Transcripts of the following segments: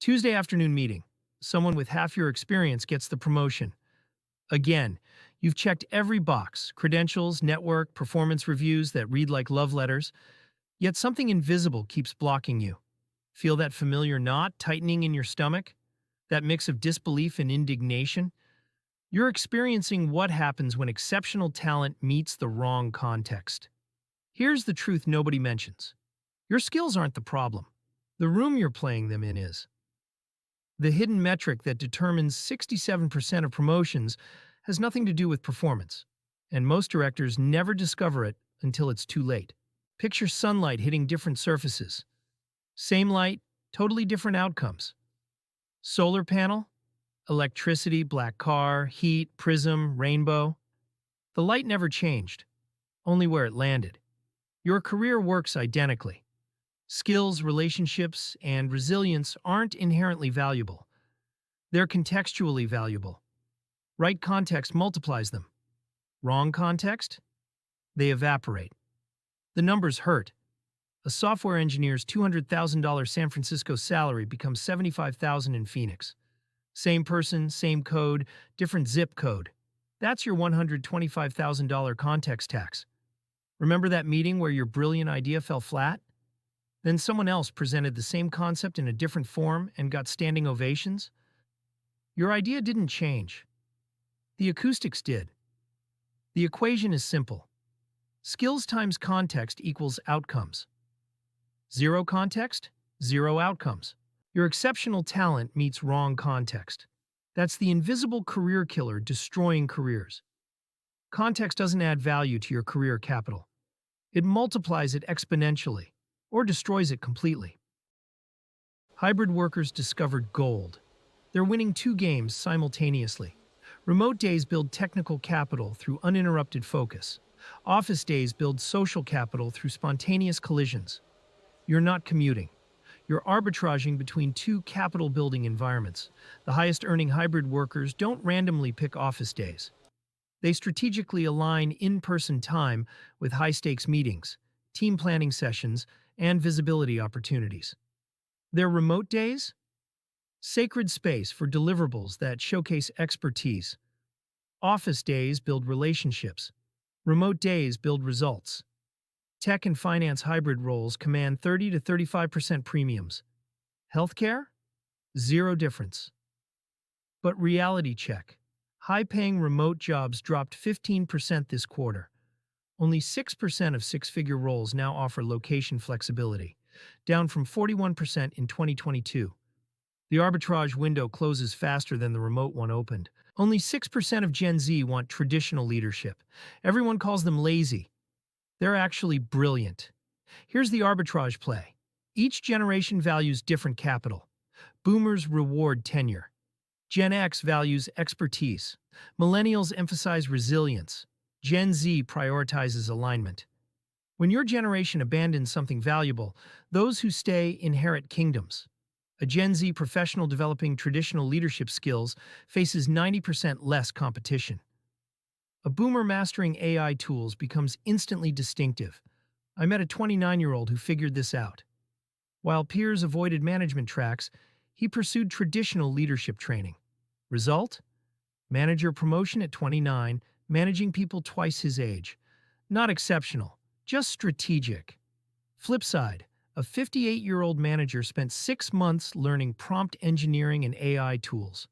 Tuesday afternoon meeting. Someone with half your experience gets the promotion. Again, you've checked every box, credentials, network, performance reviews that read like love letters, yet something invisible keeps blocking you. Feel that familiar knot tightening in your stomach? That mix of disbelief and indignation? You're experiencing what happens when exceptional talent meets the wrong context. Here's the truth nobody mentions. Your skills aren't the problem. The room you're playing them in is. The hidden metric that determines 67% of promotions has nothing to do with performance, and most directors never discover it until it's too late. Picture sunlight hitting different surfaces. Same light, totally different outcomes. Solar panel, electricity, black car, heat, prism, rainbow. The light never changed, only where it landed. Your career works identically. Skills, relationships, and resilience aren't inherently valuable. They're contextually valuable. Right context multiplies them. Wrong context? They evaporate. The numbers hurt. A software engineer's $200,000 San Francisco salary becomes $75,000 in Phoenix. Same person, same code, different zip code. That's your $125,000 context tax. Remember that meeting where your brilliant idea fell flat? Then someone else presented the same concept in a different form and got standing ovations? Your idea didn't change. The acoustics did. The equation is simple. Skills times context equals outcomes. Zero context, zero outcomes. Your exceptional talent meets wrong context. That's the invisible career killer destroying careers. Context doesn't add value to your career capital. It multiplies it exponentially, or destroys it completely. Hybrid workers discovered gold. They're winning two games simultaneously. Remote days build technical capital through uninterrupted focus. Office days build social capital through spontaneous collisions. You're not commuting. You're arbitraging between two capital-building environments. The highest-earning hybrid workers don't randomly pick office days. They strategically align in-person time with high-stakes meetings, team planning sessions, and visibility opportunities. Their remote days? Sacred space for deliverables that showcase expertise. Office days build relationships. Remote days build results. Tech and finance hybrid roles command 30 to 35% premiums. Healthcare? Zero difference. But reality check. High-paying remote jobs dropped 15% this quarter. Only 6% of six-figure roles now offer location flexibility, down from 41% in 2022. The arbitrage window closes faster than the remote one opened. Only 6% of Gen Z want traditional leadership. Everyone calls them lazy. They're actually brilliant. Here's the arbitrage play. Each generation values different capital. Boomers reward tenure. Gen X values expertise. Millennials emphasize resilience. Gen Z prioritizes alignment. When your generation abandons something valuable, those who stay inherit kingdoms. A Gen Z professional developing traditional leadership skills faces 90% less competition. A boomer mastering AI tools becomes instantly distinctive. I met a 29-year-old who figured this out. While peers avoided management tracks, he pursued traditional leadership training. Result? Manager promotion at 29, managing people twice his age. Not exceptional, just strategic. Flip side, a 58-year-old manager spent 6 months learning prompt engineering and AI tools.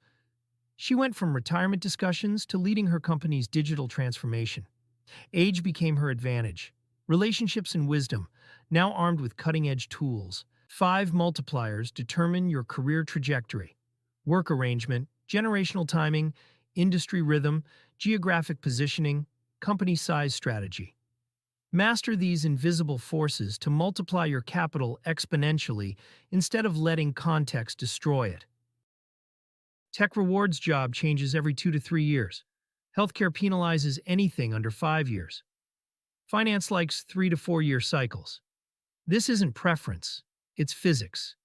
She went from retirement discussions to leading her company's digital transformation. Age became her advantage. Relationships and wisdom, now armed with cutting-edge tools. 5 multipliers determine your career trajectory. Work arrangement, generational timing, industry rhythm, geographic positioning, company size strategy. Master these invisible forces to multiply your capital exponentially instead of letting context destroy it. Tech rewards job changes every 2 to 3 years. Healthcare penalizes anything under 5 years. Finance likes 3 to 4 year cycles. This isn't preference, it's physics.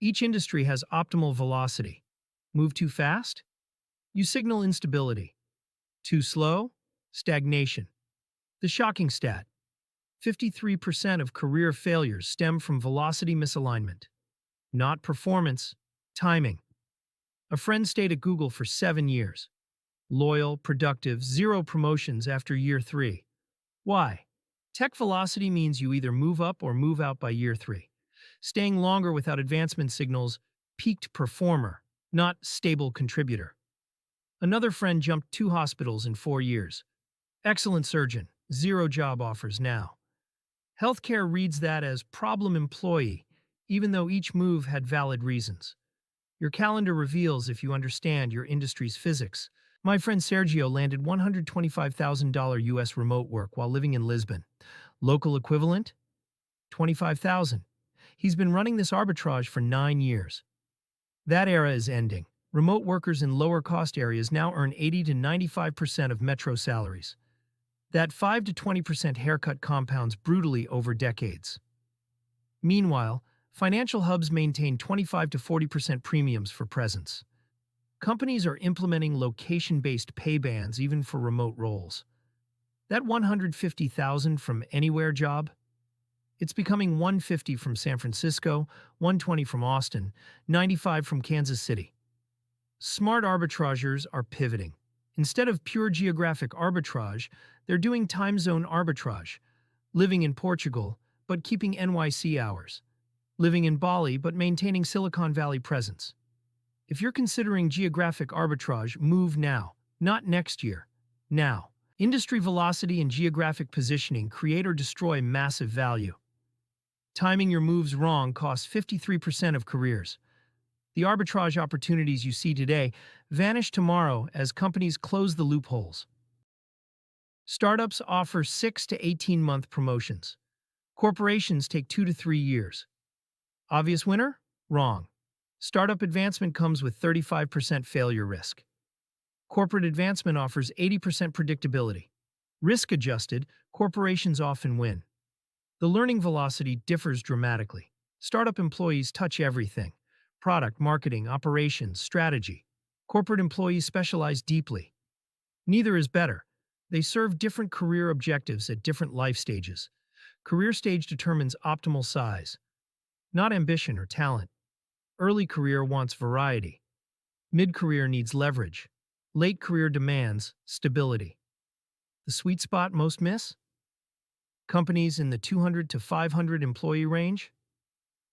Each industry has optimal velocity. Move too fast? You signal instability. Too slow? Stagnation. The shocking stat: 53% of career failures stem from velocity misalignment. Not performance, Timing. A friend stayed at Google for 7 years. Loyal, productive, zero promotions after year 3. Why? Tech velocity means you either move up or move out by year 3. Staying longer without advancement signals peaked performer, not stable contributor. Another friend jumped 2 hospitals in 4 years. Excellent surgeon, zero job offers now. Healthcare reads that as problem employee, even though each move had valid reasons. Your calendar reveals if you understand your industry's physics. My friend Sergio landed $125,000 US remote work while living in Lisbon. Local equivalent? 25,000. He's been running this arbitrage for 9 years. That era is ending. Remote workers in lower-cost areas now earn 80 to 95% of metro salaries. That 5 to 20% haircut compounds brutally over decades. Meanwhile, financial hubs maintain 25 to 40% premiums for presence. Companies are implementing location-based pay bands even for remote roles. That 150,000 from anywhere job? It's becoming 150 from San Francisco, 120 from Austin, 95 from Kansas City. Smart arbitrageurs are pivoting. Instead of pure geographic arbitrage, they're doing time zone arbitrage, living in Portugal but keeping NYC hours, living in Bali but maintaining Silicon Valley presence. If you're considering geographic arbitrage, move now, not next year. Now. Industry velocity and geographic positioning create or destroy massive value. Timing your moves wrong costs 53% of careers. The arbitrage opportunities you see today vanish tomorrow as companies close the loopholes. Startups offer 6 to 18-month promotions. Corporations take 2 to 3 years. Obvious winner? Wrong. Startup advancement comes with 35% failure risk. Corporate advancement offers 80% predictability. Risk-adjusted, corporations often win. The learning velocity differs dramatically. Startup employees touch everything: product, marketing, operations, strategy. Corporate employees specialize deeply. Neither is better. They serve different career objectives at different life stages. Career stage determines optimal size, not ambition or talent. Early career wants variety. Mid-career needs leverage. Late career demands stability. The sweet spot most miss? Companies in the 200 to 500 employee range?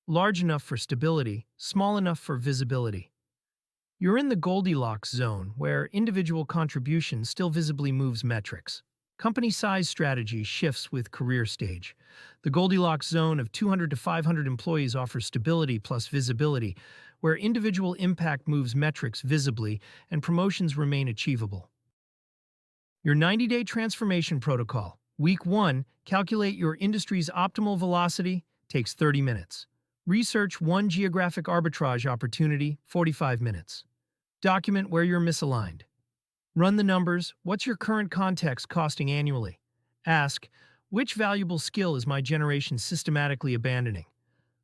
Large enough for stability, small enough for visibility. You're in the Goldilocks zone, where individual contribution still visibly moves metrics. Company size strategy shifts with career stage. The Goldilocks zone of 200 to 500 employees offers stability plus visibility, where individual impact moves metrics visibly and promotions remain achievable. Your 90-day transformation protocol. Week 1, calculate your industry's optimal velocity, takes 30 minutes. Research one geographic arbitrage opportunity, 45 minutes. Document where you're misaligned. Run the numbers. What's your current context costing annually? Ask, which valuable skill is my generation systematically abandoning?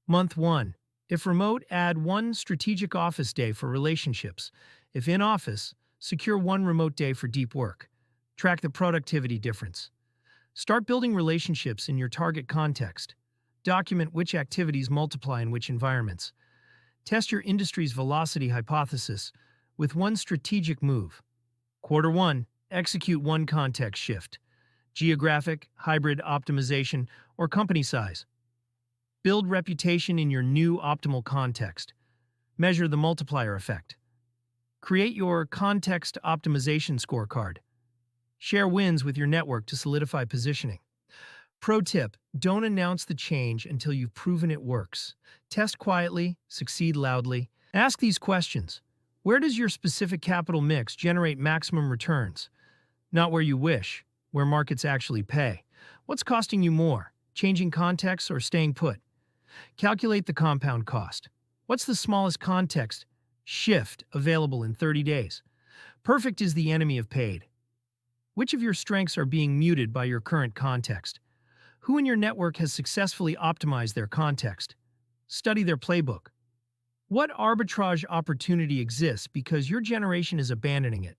Month 1. If remote, add 1 strategic office day for relationships. If in office, secure 1 remote day for deep work. Track the productivity difference. Start building relationships in your target context. Document which activities multiply in which environments. Test your industry's velocity hypothesis with 1 strategic move. Quarter 1. Execute 1 context shift. Geographic, hybrid optimization, or company size. Build reputation in your new optimal context. Measure the multiplier effect. Create your context optimization scorecard. Share wins with your network to solidify positioning. Pro tip: don't announce the change until you've proven it works. Test quietly, succeed loudly. Ask these questions. Where does your specific capital mix generate maximum returns? Not where you wish, where markets actually pay. What's costing you more, changing context or staying put? Calculate the compound cost. What's the smallest context shift available in 30 days? Perfect is the enemy of paid. Which of your strengths are being muted by your current context? Who in your network has successfully optimized their context? Study their playbook. What arbitrage opportunity exists because your generation is abandoning it?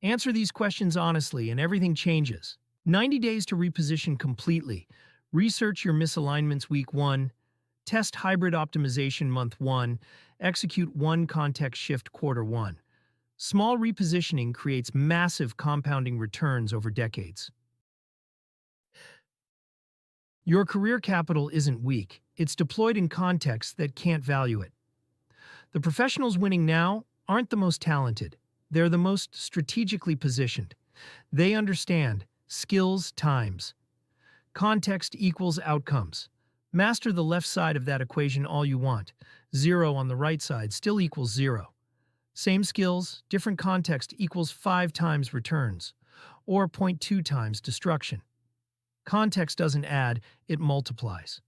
Answer these questions honestly and everything changes. 90 days to reposition completely. Research your misalignments week 1. Test hybrid optimization month 1. Execute one context shift quarter one. Small repositioning creates massive compounding returns over decades. Your career capital isn't weak, it's deployed in contexts that can't value it. The professionals winning now aren't the most talented, they're the most strategically positioned. They understand skills times context equals outcomes. Master the left side of that equation all you want. Zero on the right side still equals zero. Same skills, different context equals 5 times returns, or 0.2 times destruction. Context doesn't add, it multiplies.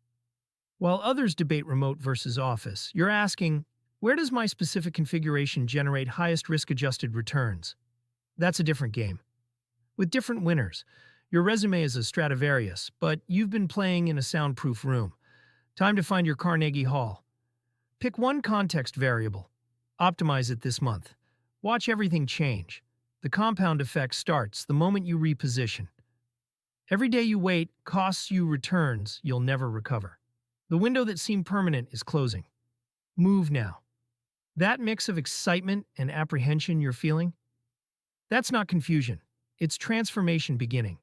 While others debate remote versus office, you're asking, where does my specific configuration generate highest risk-adjusted returns? That's a different game. With different winners, your resume is a Stradivarius, but you've been playing in a soundproof room. Time to find your Carnegie Hall. Pick one context variable. Optimize it this month. Watch everything change. The compound effect starts the moment you reposition. Every day you wait costs you returns you'll never recover. The window that seemed permanent is closing. Move now. That mix of excitement and apprehension you're feeling? That's not confusion. It's transformation beginning.